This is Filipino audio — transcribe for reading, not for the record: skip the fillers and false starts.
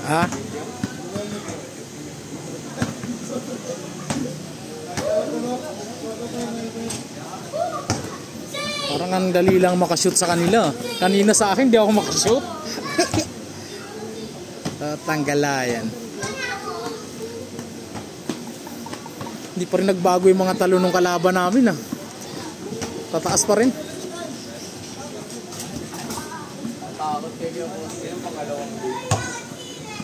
Ha? Parang ang dali lang makashoot sa kanila. Kanina sa akin di ako makashoot. Tanggalayan. Hindi pa rin nagbago yung mga talo ng kalaban namin ah. Tataas pa rin. Takot kayo po. Yung pangalawang